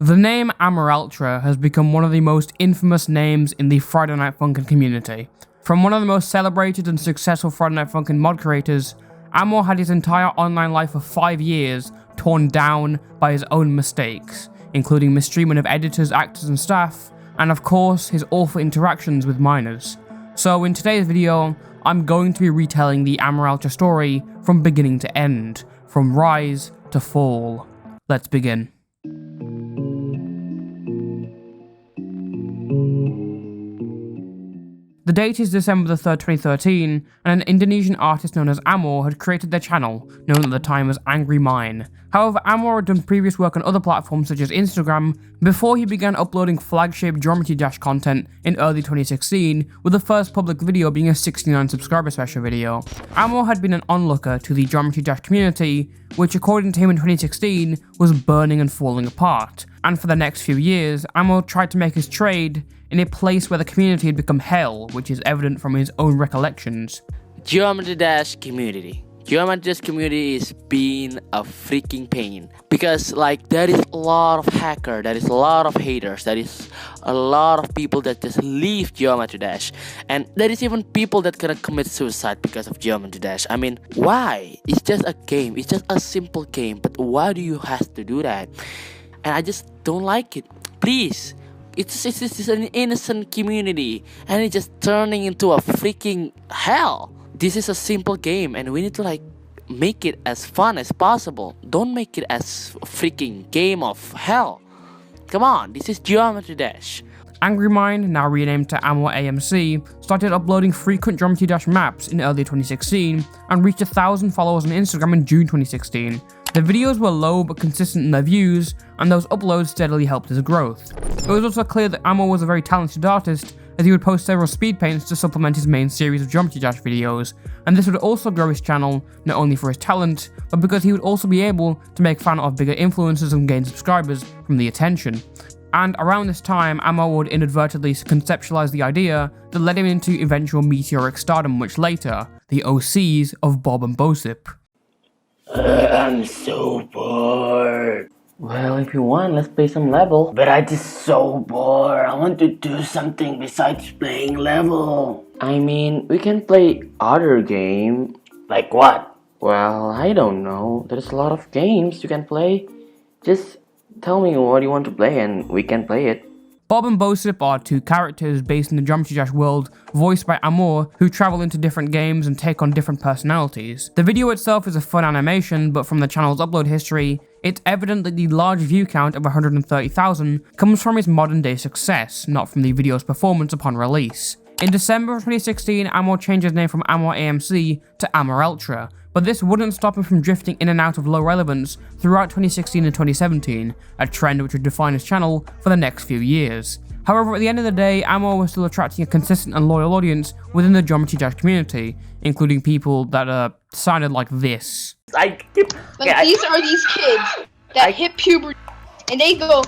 The name Amoraltra has become one of the most infamous names in the Friday Night Funkin community. From one of the most celebrated and successful Friday Night Funkin mod creators, Amor had his entire online life of 5 years torn down by his own mistakes, including mistreatment of editors, actors and staff, and of course his awful interactions with minors. So in today's video, I'm going to be retelling the Amoraltra story from beginning to end, from rise to fall. Let's begin. The date is December the 3rd, 2013, and an Indonesian artist known as Amor had created their channel, known at the time as Angry Mine. However, Amor had done previous work on other platforms such as Instagram before he began uploading flagship Geometry Dash content in early 2016, with the first public video being a 69 subscriber special video. Amor had been an onlooker to the Geometry Dash community, which according to him in 2016 was burning and falling apart, and for the next few years, Amor tried to make his trade in a place where the community had become hell, which is evident from his own recollections. Geometry Dash community. Geometry Dash community is being a freaking pain because there is a lot of hacker, there is a lot of haters, there is a lot of people that just leave Geometry Dash, and there is even people that gonna commit suicide because of Geometry Dash. I mean, why? It's just a game, it's just a simple game, but why do you have to do that? And I just don't like it. Please. It's an innocent community and it's just turning into a freaking hell. This is a simple game and we need to make it as fun as possible. Don't make it as a freaking game of hell. Come on, this is Geometry Dash. Angry Mine, now renamed to Amor AMC, started uploading frequent Geometry Dash maps in early 2016 and reached 1,000 followers on Instagram in June 2016. The videos were low but consistent in their views, and those uploads steadily helped his growth. It was also clear that Amor was a very talented artist, as he would post several speed paints to supplement his main series of Geometry Dash videos, and this would also grow his channel, not only for his talent, but because he would also be able to make fan of bigger influencers and gain subscribers from the attention. And around this time, Amor would inadvertently conceptualize the idea that led him into eventual meteoric stardom much later, the OCs of Bob and Bosip. I'm so bored. Well, if you want, let's play some level. But I'm just so bored. I want to do something besides playing level. I mean, we can play other game. Like what? Well, I don't know. There's a lot of games you can play. Just tell me what you want to play and we can play it. Bob and Bosip are two characters based in the Geometry Dash world, voiced by Amor, who travel into different games and take on different personalities. The video itself is a fun animation, but from the channel's upload history, it's evident that the large view count of 130,000 comes from its modern day success, not from the video's performance upon release. In December of 2016, Amor changed his name from Amor AMC to Amoraltra, but this wouldn't stop him from drifting in and out of low relevance throughout 2016 and 2017, a trend which would define his channel for the next few years. However, at the end of the day, Amor was still attracting a consistent and loyal audience within the Geometry Dash community, including people that sounded like this. These are these kids that hit puberty and they go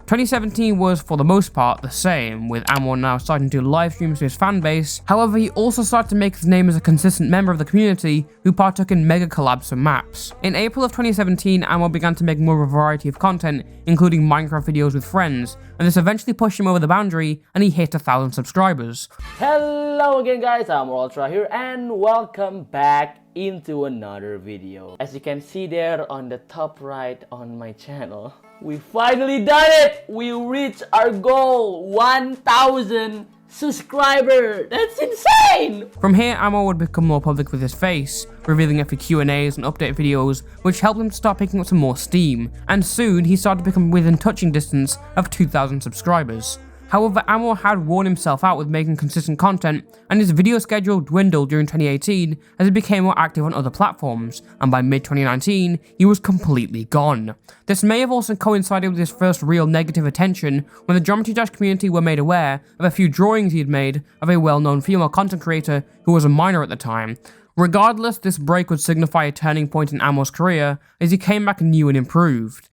2017 was, for the most part, the same, with Amor now starting to live streams to his fanbase. However, he also started to make his name as a consistent member of the community who partook in mega collabs for maps. In April of 2017, Amor began to make more of a variety of content, including Minecraft videos with friends, and this eventually pushed him over the boundary and he hit 1,000 subscribers. Hello again guys, Amoraltra here and welcome back into another video. As you can see there on the top right on my channel, we finally done it! We reached our goal, 1,000 subscribers! That's insane! From here, Amor would become more public with his face, revealing it for Q&As and update videos, which helped him to start picking up some more steam, and soon he started to become within touching distance of 2,000 subscribers. However, Amor had worn himself out with making consistent content, and his video schedule dwindled during 2018 as he became more active on other platforms, and by mid-2019, he was completely gone. This may have also coincided with his first real negative attention when the Geometry Dash community were made aware of a few drawings he had made of a well-known female content creator who was a minor at the time. Regardless, this break would signify a turning point in Amor's career as he came back new and improved.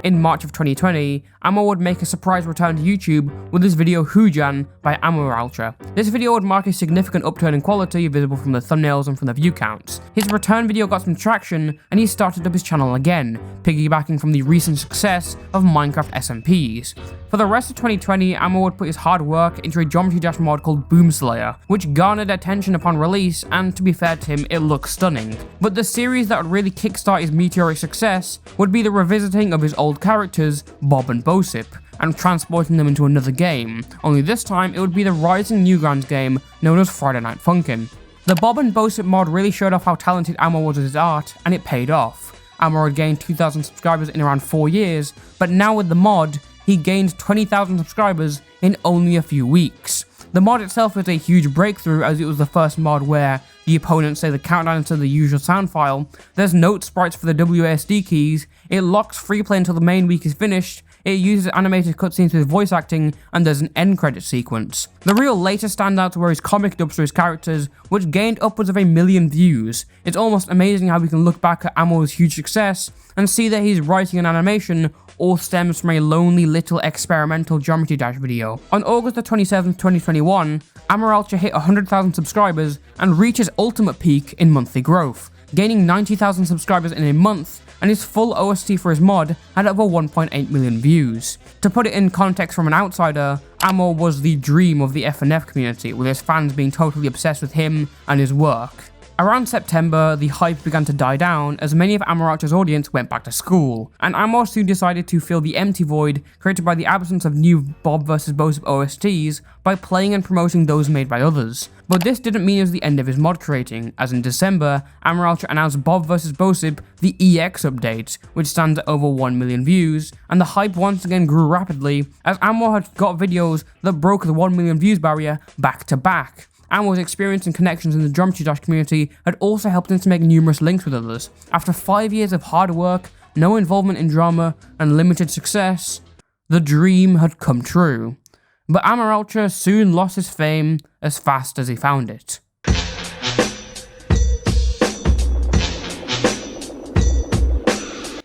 In March of 2020, Amor would make a surprise return to YouTube with his video Hujan by Amoraltra. This video would mark a significant upturn in quality visible from the thumbnails and from the view counts. His return video got some traction and he started up his channel again, piggybacking from the recent success of Minecraft SMPs. For the rest of 2020, Amor would put his hard work into a Geometry Dash mod called Boomslayer, which garnered attention upon release, and to be fair to him, it looks stunning. But the series that would really kickstart his meteoric success would be the revisiting of his old characters, Bob and Bosip, and transporting them into another game, only this time it would be the rising Newgrounds game known as Friday Night Funkin. The Bob and Bosip mod really showed off how talented Amor was with his art, and it paid off. Amor had gained 2,000 subscribers in around 4 years, but now with the mod, he gained 20,000 subscribers in only a few weeks. The mod itself is a huge breakthrough, as it was the first mod where the opponents say the countdown instead of the usual sound file, there's note sprites for the WASD keys, it locks free play until the main week is finished, it uses animated cutscenes with voice acting, and there's an end credit sequence. The real latest standouts were his comic dubs for his characters, which gained upwards of 1 million views. It's almost amazing how we can look back at Amor's huge success and see that his writing and animation all stems from a lonely little experimental Geometry Dash video. On August the 27th, 2021, Amoraltra hit 100,000 subscribers and reached his ultimate peak in monthly growth, gaining 90,000 subscribers in a month, and his full OST for his mod had over 1.8 million views. To put it in context from an outsider, Amor was the dream of the FNF community, with his fans being totally obsessed with him and his work. Around September, the hype began to die down as many of Amoraltra's audience went back to school, and Amor soon decided to fill the empty void created by the absence of new Bob vs. Bosip OSTs by playing and promoting those made by others. But this didn't mean it was the end of his mod creating, as in December, Amoraltra announced Bob vs. Bosip, the EX update, which stands at over 1 million views, and the hype once again grew rapidly as Amor had got videos that broke the 1 million views barrier back to back. Amor's experience and connections in the Geometry Dash community had also helped him to make numerous links with others. After 5 years of hard work, no involvement in drama, and limited success, the dream had come true. But Amoraltra soon lost his fame as fast as he found it.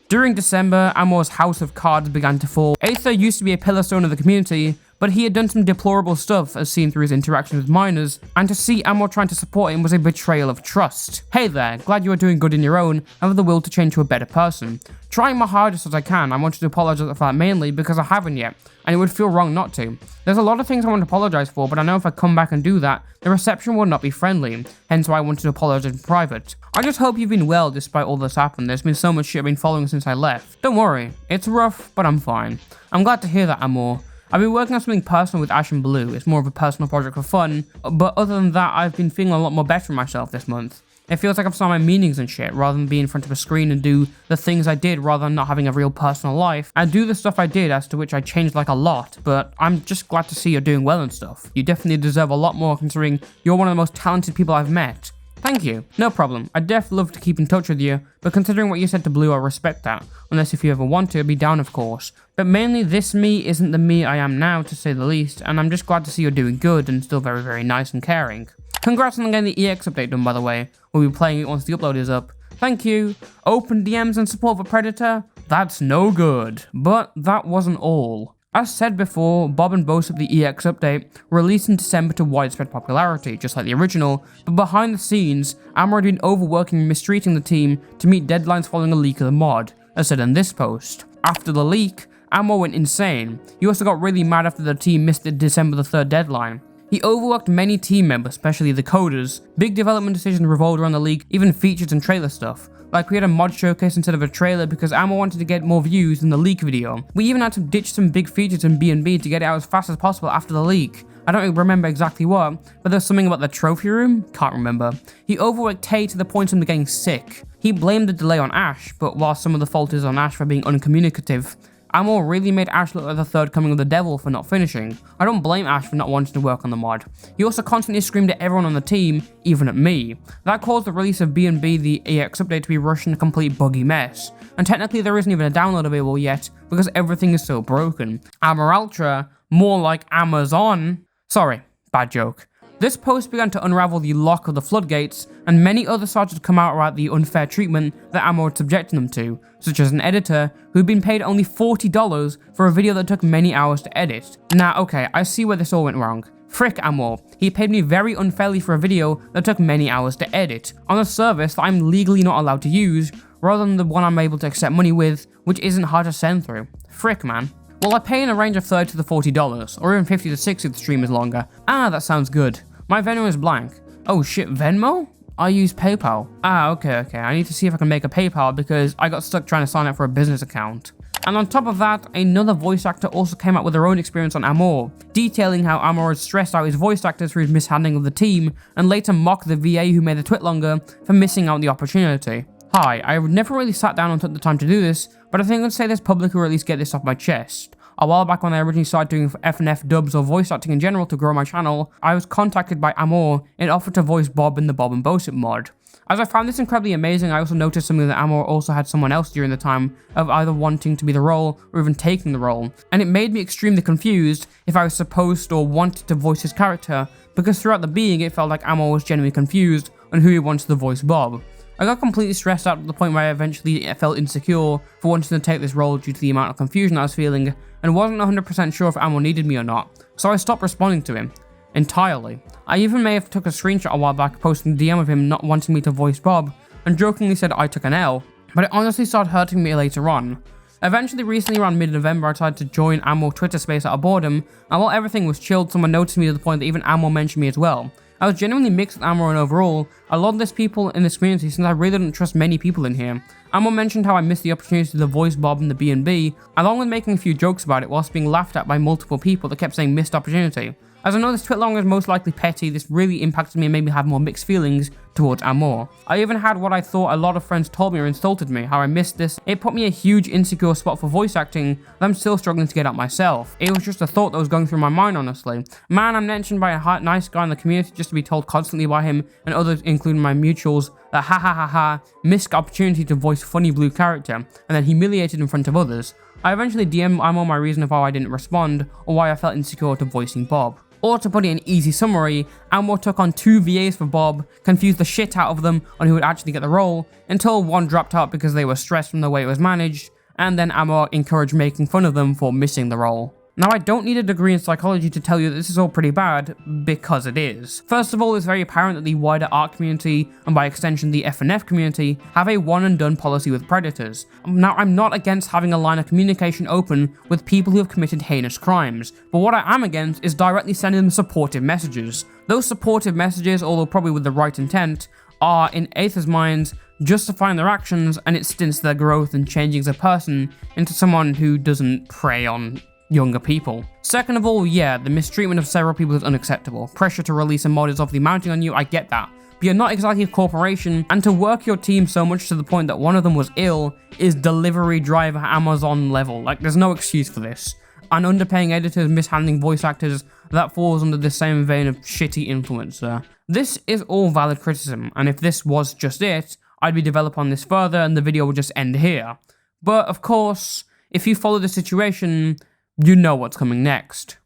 During December, Amor's house of cards began to fall. Aether used to be a pillar stone of the community, but he had done some deplorable stuff as seen through his interactions with minors, and to see Amor trying to support him was a betrayal of trust. Hey there, glad you are doing good in your own and have the will to change to a better person. Trying my hardest as I can, I wanted to apologise for that mainly because I haven't yet, and it would feel wrong not to. There's a lot of things I want to apologise for, but I know if I come back and do that, the reception will not be friendly, hence why I wanted to apologise in private. I just hope you've been well despite all this happened. There's been so much shit I've been following since I left. Don't worry, it's rough, but I'm fine. I'm glad to hear that, Amor. I've been working on something personal with Ash and Blue. It's more of a personal project for fun, but other than that, I've been feeling a lot more better in myself this month. It feels like I've found my meanings and shit, rather than be in front of a screen and do the things I did rather than not having a real personal life. I do the stuff I did, as to which I changed like a lot, but I'm just glad to see you're doing well and stuff. You definitely deserve a lot more considering you're one of the most talented people I've met. Thank you. No problem. I'd definitely love to keep in touch with you, but considering what you said to Blue, I respect that. Unless if you ever want to, I'd be down of course. But mainly this me isn't the me I am now, to say the least, and I'm just glad to see you're doing good and still very, very nice and caring. Congrats on getting the EX update done, by the way. We'll be playing it once the upload is up. Thank you. Open DMs and support for Predator? That's no good. But that wasn't all. As said before, Bob and Bosip the EX update released in December to widespread popularity, just like the original, but behind the scenes, Amor had been overworking and mistreating the team to meet deadlines following a leak of the mod, as said in this post. After the leak, Amor went insane. He also got really mad after the team missed the December the 3rd deadline. He overworked many team members, especially the coders. Big development decisions revolved around the leak, even features and trailer stuff. Like we had a mod showcase instead of a trailer because Amor wanted to get more views than the leak video. We even had to ditch some big features in B&B to get it out as fast as possible after the leak. I don't remember exactly what, but there's something about the trophy room? Can't remember. He overworked Tay to the point of him getting sick. He blamed the delay on Ash, but while some of the fault is on Ash for being uncommunicative, Amor really made Ash look like the third coming of the devil for not finishing. I don't blame Ash for not wanting to work on the mod. He also constantly screamed at everyone on the team, even at me. That caused the release of B&B the EX update to be rushed in a complete buggy mess. And technically there isn't even a download available yet, because everything is so broken. Amoraltra, more like Amazon. Sorry, bad joke. This post began to unravel the lock of the floodgates, and many others started to come out about the unfair treatment that Amor had subjected them to, such as an editor who'd been paid only $40 for a video that took many hours to edit. Now, okay, I see where this all went wrong. Frick Amor, he paid me very unfairly for a video that took many hours to edit, on a service that I'm legally not allowed to use, rather than the one I'm able to accept money with, which isn't hard to send through. Frick, man. Well, I pay in a range of $30 to $40, or even $50 to $60 if the stream is longer. Ah, that sounds good. My Venmo is blank. Oh shit, Venmo? I use PayPal. Ah, okay, I need to see if I can make a PayPal because I got stuck trying to sign up for a business account. And on top of that, another voice actor also came out with their own experience on Amor, detailing how Amor had stressed out his voice actors for his mishandling of the team, and later mocked the VA who made the Twitlonger for missing out on the opportunity. Hi, I never really sat down and took the time to do this, but I think I'd say this publicly or at least get this off my chest. A while back when I originally started doing FNF dubs or voice acting in general to grow my channel, I was contacted by Amor and offered to voice Bob in the Bob and Bosip mod. As I found this incredibly amazing, I also noticed something that Amor also had someone else during the time of either wanting to be the role or even taking the role, and it made me extremely confused if I was supposed or wanted to voice his character, because throughout the being it felt like Amor was genuinely confused on who he wanted to voice Bob. I got completely stressed out to the point where I eventually felt insecure for wanting to take this role due to the amount of confusion I was feeling, and wasn't 100% sure if Amor needed me or not, so I stopped responding to him. Entirely. I even may have took a screenshot a while back posting a DM of him not wanting me to voice Bob, and jokingly said I took an L, but it honestly started hurting me later on. Eventually, recently around mid-November, I decided to join Amor Twitter space out of boredom, and while everything was chilled, someone noticed me to the point that even Amor mentioned me as well. I was genuinely mixed with Amor, and overall, I love this people in this community since I really don't trust many people in here. Amor mentioned how I missed the opportunity to voice Bob in the B&B, along with making a few jokes about it whilst being laughed at by multiple people that kept saying missed opportunity. As I know this Twitlonger is most likely petty, this really impacted me and made me have more mixed feelings towards Amor. I even had what I thought a lot of friends told me or insulted me, how I missed this. It put me in a huge insecure spot for voice acting that I'm still struggling to get out myself. It was just a thought that was going through my mind, honestly. Man, I'm mentioned by a nice guy in the community just to be told constantly by him and others, including my mutuals, that missed opportunity to voice funny blue character, and then humiliated in front of others. I eventually DM'd Amor my reason of why I didn't respond, or why I felt insecure to voicing Bob. Or to put it in easy summary, Amor took on 2 VAs for Bob, confused the shit out of them on who would actually get the role, until one dropped out because they were stressed from the way it was managed, and then Amor encouraged making fun of them for missing the role. Now, I don't need a degree in psychology to tell you that this is all pretty bad, because it is. First of all, it's very apparent that the wider art community, and by extension the FNF community, have a one and done policy with predators. Now, I'm not against having a line of communication open with people who have committed heinous crimes, but what I am against is directly sending them supportive messages. Those supportive messages, although probably with the right intent, are, in Aether's minds, justifying their actions, and it stints their growth and changing as a person into someone who doesn't prey on younger people. Second of all, yeah, the mistreatment of several people is unacceptable. Pressure to release a mod is obviously mounting on you, I get that. But you're not exactly a corporation, and to work your team so much to the point that one of them was ill is delivery driver Amazon level. Like, there's no excuse for this. And underpaying editors, mishandling voice actors, that falls under the same vein of shitty influencer. This is all valid criticism, and if this was just it, I'd be developing on this further and the video would just end here. But of course, if you follow the situation, you know what's coming next.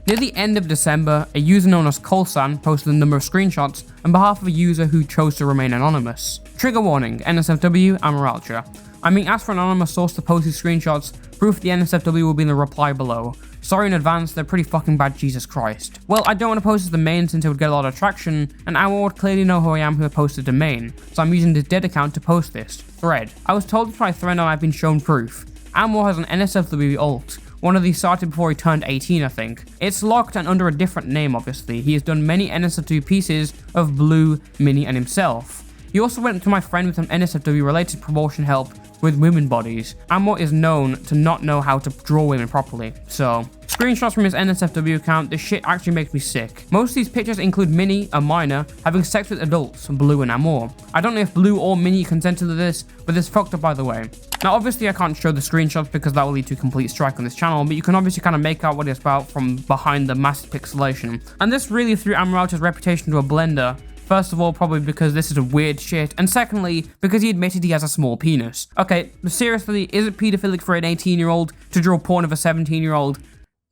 Near the end of December, a user known as Colsan posted a number of screenshots on behalf of a user who chose to remain anonymous. Trigger warning, NSFW, Amoraltra. I'm being asked for an anonymous source to post these screenshots. Proof the NSFW will be in the reply below. Sorry in advance, they're pretty fucking bad, Jesus Christ. Well, I don't want to post as the main since it would get a lot of traction, and Amor would clearly know who I am who I posted the main, so I'm using this dead account to post this. Thread. I was told to try thread and I've been shown proof. Amor has an NSFW alt. One of these started before he turned 18, I think. It's locked and under a different name, obviously. He has done many NSFW pieces of Blue, Mini, and himself. He also went to my friend with some NSFW related promotion help with women bodies. Amor is known to not know how to draw women properly, so. Screenshots from his NSFW account, this shit actually makes me sick. Most of these pictures include Mini, a minor, having sex with adults, Blue and Amor. I don't know if Blue or Mini consented to this, but this fucked up by the way. Now obviously I can't show the screenshots because that will lead to a complete strike on this channel, but you can obviously kind of make out what it's about from behind the massive pixelation. And this really threw Amoraltra's reputation to a blender, First of all, probably because this is a weird shit, and secondly, because he admitted he has a small penis. Okay, but seriously, is it pedophilic for an 18-year-old to draw porn of a 17-year-old?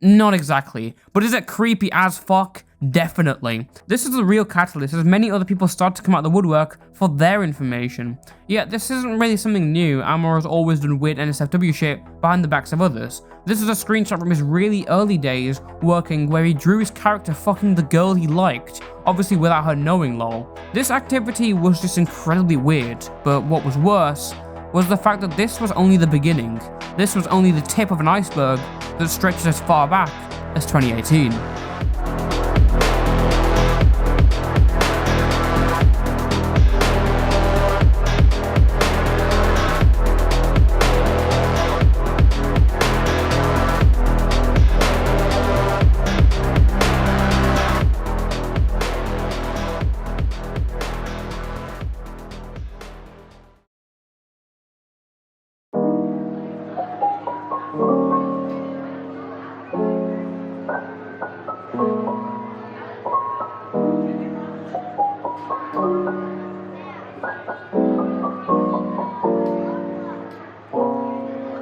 Not exactly. But is it creepy as fuck? Definitely. This is the real catalyst as many other people start to come out of the woodwork for their information. Yet this isn't really something new. Amor has always done weird NSFW shit behind the backs of others. This is a screenshot from his really early days working where he drew his character fucking the girl he liked, obviously without her knowing lol. This activity was just incredibly weird, but what was worse was the fact that this was only the beginning. This was only the tip of an iceberg that stretches as far back as 2018.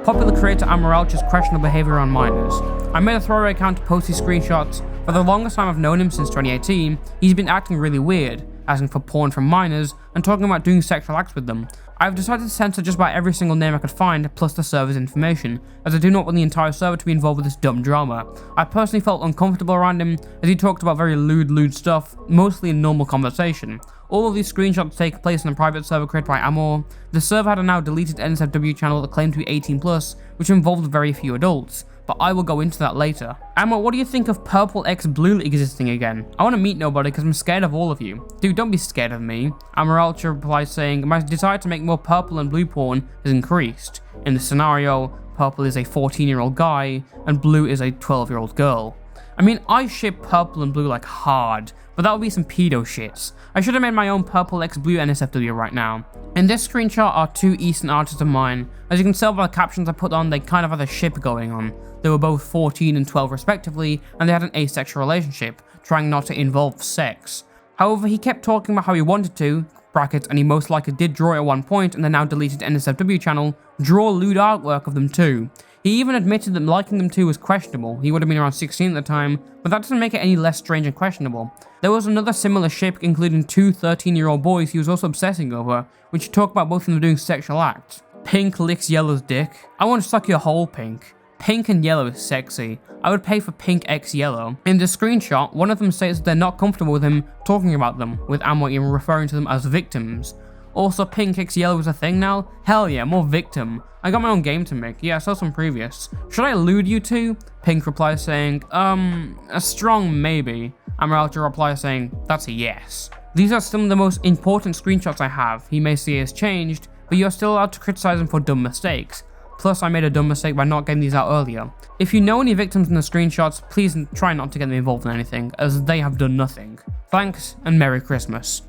Popular creator Amoraltra's questionable behaviour on minors. I made a throwaway account to post these screenshots. For the longest time I've known him, since 2018, he's been acting really weird, asking for porn from minors and talking about doing sexual acts with them. I've decided to censor just about every single name I could find, plus the server's information, as I do not want the entire server to be involved with this dumb drama. I personally felt uncomfortable around him, as he talked about very lewd stuff, mostly in normal conversation. All of these screenshots take place in a private server created by Amor. The server had a now deleted NSFW channel that claimed to be 18+, which involved very few adults, but I will go into that later. Amor, what do you think of purple x blue existing again? I want to meet nobody because I'm scared of all of you. Dude, don't be scared of me. Amoraltra replies saying, my desire to make more purple and blue porn has increased. In the scenario, purple is a 14-year-old guy and blue is a 12-year-old girl. I mean, I ship purple and blue like hard, but that would be some pedo shits. I should have made my own purple x blue NSFW right now. In this screenshot are two Eastern artists of mine. As you can tell by the captions I put on, they kind of had a ship going on. They were both 14 and 12 respectively, and they had an asexual relationship, trying not to involve sex. However, he kept talking about how he wanted to, brackets, and he most likely did draw at one point in the now deleted NSFW channel, draw lewd artwork of them too. He even admitted that liking them too was questionable. He would have been around 16 at the time, but that doesn't make it any less strange and questionable. There was another similar ship, including two 13-year-old boys he was also obsessing over, which talk about both of them doing sexual acts. Pink licks yellow's dick. I want to suck your whole pink. Pink and yellow is sexy. I would pay for pink x yellow. In the screenshot, one of them states that they're not comfortable with him talking about them, with Amor even referring to them as victims. Also, pink x yellow is a thing now? Hell yeah, more victim. I got my own game to make. Yeah, I saw some previous. Should I lewd you two? Pink replies saying, a strong maybe. Amoraltra replies saying, that's a yes. These are some of the most important screenshots I have. He may see it has changed, but you're still allowed to criticize him for dumb mistakes. Plus, I made a dumb mistake by not getting these out earlier. If you know any victims in the screenshots, please try not to get them involved in anything, as they have done nothing. Thanks, and Merry Christmas.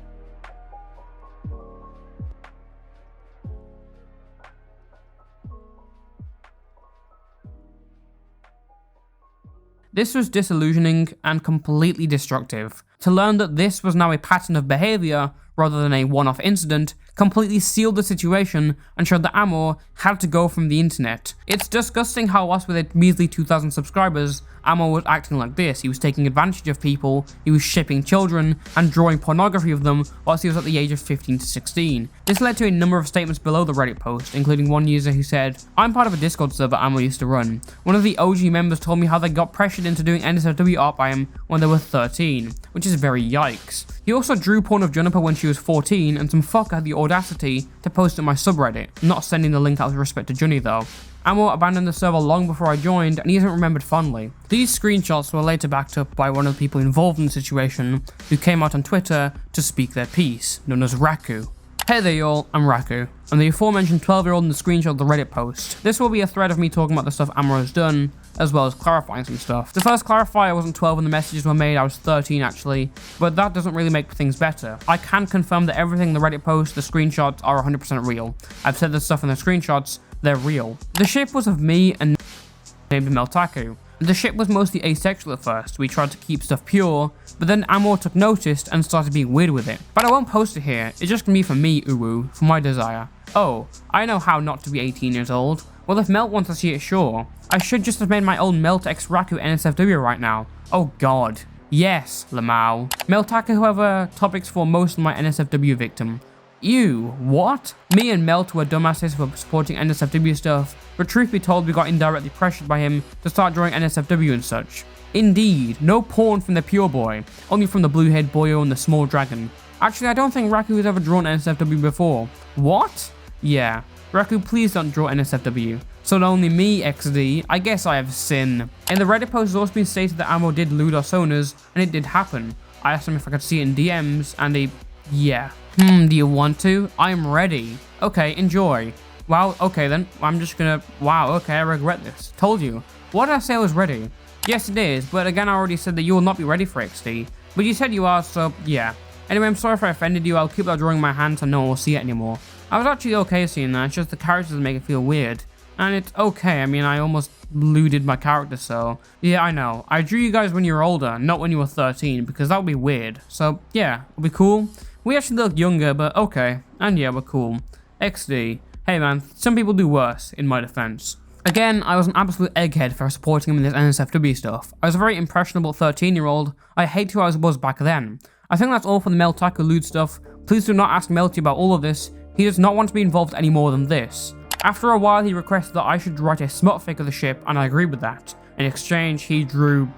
This was disillusioning and completely destructive. To learn that this was now a pattern of behaviour rather than a one-off incident completely sealed the situation and showed that Amor had to go from the internet. It's disgusting how us with a measly 2,000 subscribers, Amor was acting like this. He was taking advantage of people, he was shipping children, and drawing pornography of them whilst he was at the age of 15 to 16. This led to a number of statements below the Reddit post, including one user who said, I'm part of a Discord server Amor used to run. One of the OG members told me how they got pressured into doing NSFW art by him when they were 13, which is very yikes. He also drew porn of Juniper when she was 14, and some fucker had the audacity to post it on my subreddit, not sending the link out with respect to Junny though. Amor abandoned the server long before I joined, and he isn't remembered fondly. These screenshots were later backed up by one of the people involved in the situation, who came out on Twitter to speak their piece, known as Raku. Hey there y'all, I'm Raku. I'm the aforementioned 12-year-old in the screenshot of the Reddit post. This will be a thread of me talking about the stuff Amor has done, as well as clarifying some stuff. To first clarify, I wasn't 12 when the messages were made, I was 13 actually, but that doesn't really make things better. I can confirm that everything in the Reddit post, the screenshots, are 100% real. I've said the stuff in the screenshots, they're real. The ship was of me and named Meltaku. The ship was mostly asexual at first, we tried to keep stuff pure, but then Amor took notice and started being weird with it. But I won't post it here, it's just gonna be for me, Uwu, for my desire. Oh, I know how not to be 18 years old. Well, if Melt wants to see it, sure. I should just have made my own Melt x Raku NSFW right now. Oh god. Yes, Lamau. Meltaku, however, topics for most of my NSFW victim. Ew, what? Me and Melt were dumbasses for supporting NSFW stuff, but truth be told we got indirectly pressured by him to start drawing NSFW and such. Indeed, no porn from the pure boy, only from the blue-haired boyo and the small dragon. Actually, I don't think Raku has ever drawn NSFW before. What? Yeah. Raku, please don't draw NSFW. So only me, XD, I guess I have sin. In the Reddit post, it's also been stated that Amor did lewd our sonas, and it did happen. I asked him if I could see it in DMs, and he, yeah. Do you want to? I'm ready. Okay, enjoy. Wow, okay then, I'm just gonna, wow, okay, I regret this. Told you. What did I say I was ready? Yes, it is, but again, I already said that you will not be ready for XD. But you said you are, so yeah. Anyway, I'm sorry if I offended you, I'll keep that drawing in my hand so no one will see it anymore. I was actually okay seeing that, it's just the characters make it feel weird. And it's okay, I mean, I almost lewded my character, so... Yeah, I know. I drew you guys when you were older, not when you were 13, because that would be weird. So, yeah, it'll be cool. We actually look younger, but okay. And yeah, we're cool. XD. Hey man, some people do worse, in my defense. Again, I was an absolute egghead for supporting him in this NSFW stuff. I was a very impressionable 13-year-old. I hate who I was back then. I think that's all for the Meltaku lewd stuff. Please do not ask Melty about all of this. He does not want to be involved any more than this. After a while, he requested that I should write a smut fic of the ship, and I agreed with that. In exchange, he drew...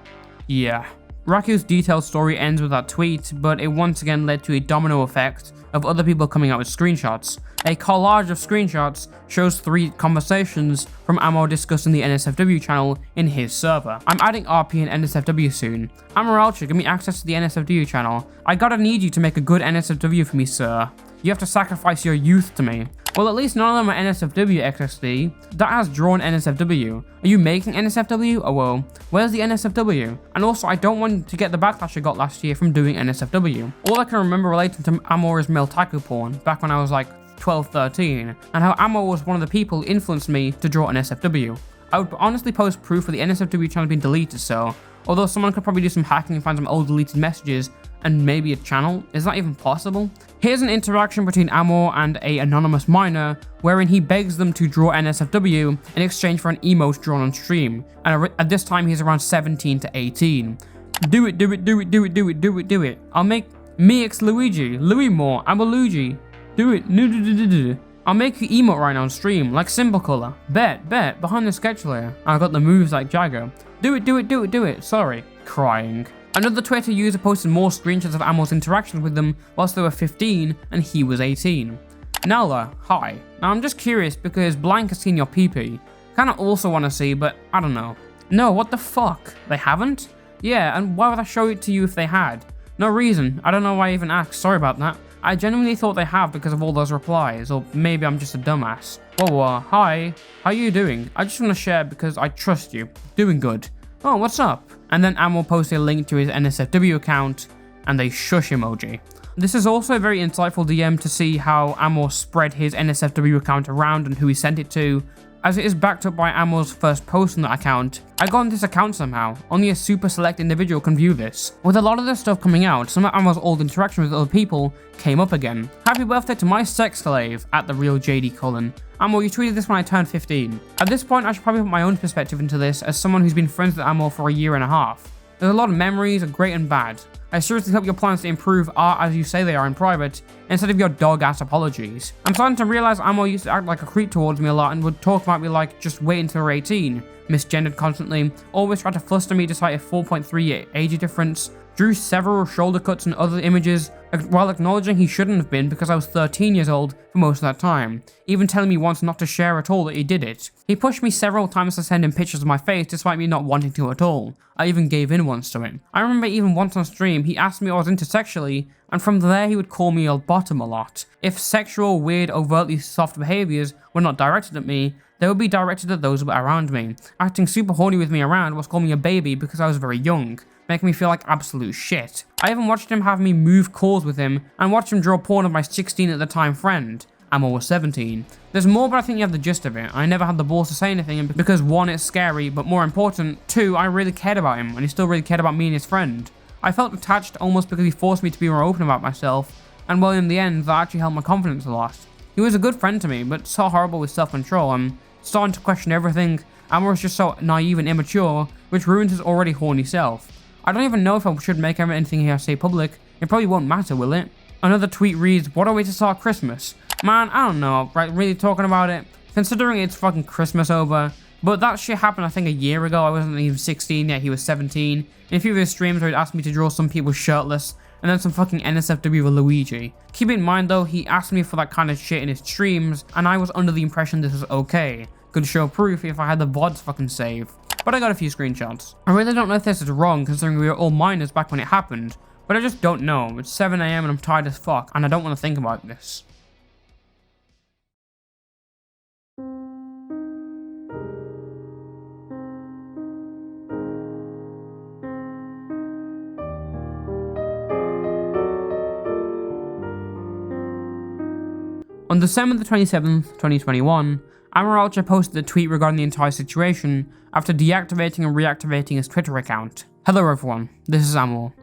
yeah. Raku's detailed story ends with that tweet, but it once again led to a domino effect of other people coming out with screenshots. A collage of screenshots shows 3 conversations from Amor discussing the NSFW channel in his server. I'm adding RP and NSFW soon. Amoraltra, give me access to the NSFW channel. I gotta need you to make a good NSFW for me, sir. You have to sacrifice your youth to me. Well, at least none of them are NSFW XSD. That has drawn NSFW. Are you making NSFW? Oh well, where's the NSFW? And also, I don't want to get the backlash I got last year from doing NSFW. All I can remember relating to Amor is Meltaku porn, back when I was like 12, 13, and how Amor was one of the people who influenced me to draw NSFW. I would honestly post proof of the NSFW channel being deleted, so, although someone could probably do some hacking and find some old deleted messages, and maybe a channel? Is that even possible? Here's an interaction between Amor and a anonymous miner, wherein he begs them to draw NSFW in exchange for an emote drawn on stream, and at this time he's around 17 to 18. Do it, do it, do it, do it, do it, do it, do it. I'll make me X Luigi, Louis more, I'm a Luigi. Do it, I'll make you emote right now on stream, like Simple Color. Bet, behind the sketch layer. I got the moves like Jagger. Do it, do it, do it, do it. Sorry. Crying. Another Twitter user posted more screenshots of Amor's interactions with them whilst they were 15 and he was 18. Nala, hi. Now I'm just curious because Blank has seen your PP. Kinda also wanna see, but I don't know. No, what the fuck? They haven't? Yeah, and why would I show it to you if they had? No reason. I don't know why I even asked. Sorry about that. I genuinely thought they have because of all those replies, or maybe I'm just a dumbass. Whoa, hi. How you doing? I just wanna share because I trust you. Doing good. Oh, what's up? And then Amor posted a link to his NSFW account and a shush emoji. This is also a very insightful DM to see how Amor spread his NSFW account around and who he sent it to, as it is backed up by Amor's first post on that account. I got on this account somehow, only a super select individual can view this. With a lot of this stuff coming out, some of Amor's old interactions with other people came up again. Happy birthday to my sex slave, at the real JD Cullen. Amor, you tweeted this when I turned 15. At this point, I should probably put my own perspective into this as someone who's been friends with Amor for a year and a half. There's a lot of memories, great and bad. I seriously hope your plans to improve are as you say they are in private, instead of your dog-ass apologies. I'm starting to realize Amor used to act like a creep towards me a lot and would talk about me like, just wait until we're 18, misgendered constantly, always tried to fluster me despite a 4.3 age difference, drew several shoulder cuts and other images, while acknowledging he shouldn't have been because I was 13 years old for most of that time, even telling me once not to share at all that he did it. He pushed me several times to send him pictures of my face despite me not wanting to at all. I even gave in once to him. I remember even once on stream he asked me if I was into sexually, and from there he would call me a bottom a lot. If sexual, weird, overtly soft behaviours were not directed at me, they would be directed at those around me. Acting super horny with me around was calling me a baby because I was very young, making me feel like absolute shit. I even watched him have me move calls with him and watched him draw porn of my 16 at the time friend. Amor was 17. There's more, but I think you have the gist of it. I never had the balls to say anything because 1, it's scary, but more important, 2, I really cared about him, and he still really cared about me and his friend. I felt attached almost because he forced me to be more open about myself, and well, in the end, that actually helped my confidence a lot. He was a good friend to me, but so horrible with self-control. I'm starting to question everything. Amor is just so naive and immature, which ruins his already horny self. I don't even know if I should make anything he has to say public. It probably won't matter, will it? Another tweet reads, what a way to start Christmas. Man, I don't know, right, really talking about it, considering it's fucking Christmas over, but that shit happened I think a year ago. I wasn't even 16 yet, he was 17, in a few of his streams where he'd asked me to draw some people shirtless, and then some fucking NSFW with Luigi. Keep in mind though, he asked me for that kind of shit in his streams, and I was under the impression this was okay. Could show proof if I had the VODs fucking saved. But I got a few screenshots. I really don't know if this is wrong considering we were all minors back when it happened, but I just don't know. It's 7 AM and I'm tired as fuck, and I don't want to think about this. On December the 27th, 2021, Amoraltra posted a tweet regarding the entire situation after deactivating and reactivating his Twitter account. Hello everyone, this is Amor.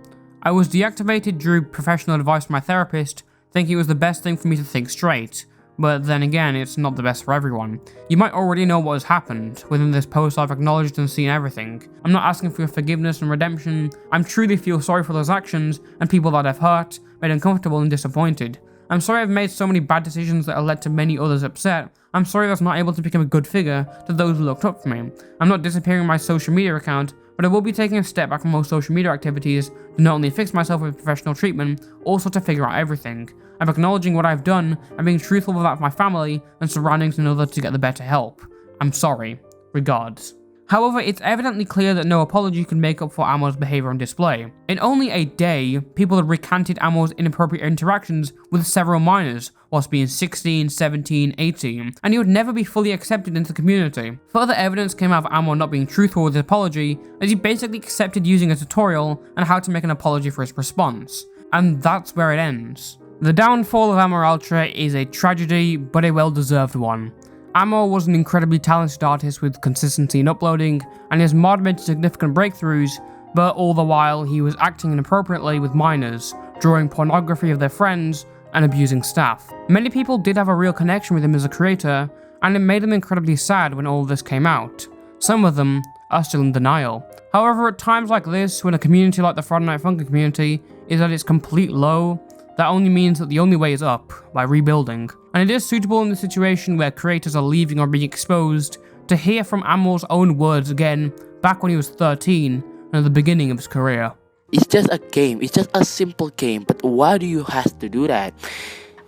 I was deactivated due to professional advice from my therapist, thinking it was the best thing for me to think straight, but then again, it's not the best for everyone. You might already know what has happened. Within this post I've acknowledged and seen everything. I'm not asking for your forgiveness and redemption. I truly feel sorry for those actions and people that I've hurt, made uncomfortable and disappointed. I'm sorry I've made so many bad decisions that have led to many others upset. I'm sorry I was not able to become a good figure to those who looked up to me. I'm not disappearing my social media account, but I will be taking a step back from most social media activities to not only fix myself with professional treatment, also to figure out everything. I'm acknowledging what I've done and being truthful with that of my family and surroundings in order to get the better help. I'm sorry. Regards. However, it's evidently clear that no apology can make up for Amor's behaviour on display. In only a day, people had recanted Amor's inappropriate interactions with several minors, whilst being 16, 17, 18, and he would never be fully accepted into the community. Further evidence came out of Amor not being truthful with his apology, as he basically accepted using a tutorial on how to make an apology for his response. And that's where it ends. The downfall of Amoraltra is a tragedy, but a well-deserved one. Amor was an incredibly talented artist with consistency in uploading, and his mod made significant breakthroughs, but all the while he was acting inappropriately with minors, drawing pornography of their friends, and abusing staff. Many people did have a real connection with him as a creator, and it made them incredibly sad when all of this came out. Some of them are still in denial. However, at times like this, when a community like the Friday Night Funkin community is at its complete low, that only means that the only way is up, by rebuilding. And it is suitable in the situation where creators are leaving or being exposed to hear from Amor's own words again, back when he was 13, and at the beginning of his career. It's just a game, it's just a simple game, but why do you have to do that?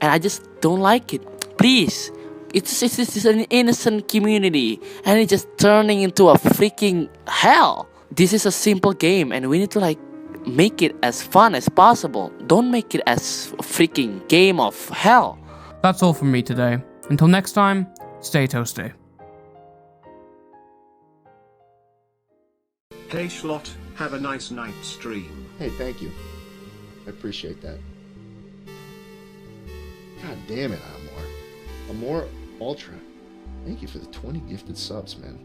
And I just don't like it. Please, it's an innocent community, and it's just turning into a freaking hell. This is a simple game, and we need to make it as fun as possible. Don't make it as a freaking game of hell. That's all from me today. Until next time, stay toasty. Hey Schlot, have a nice night stream. Hey, thank you. I appreciate that. God damn it, Amor. Amoraltra. Thank you for the 20 gifted subs, man.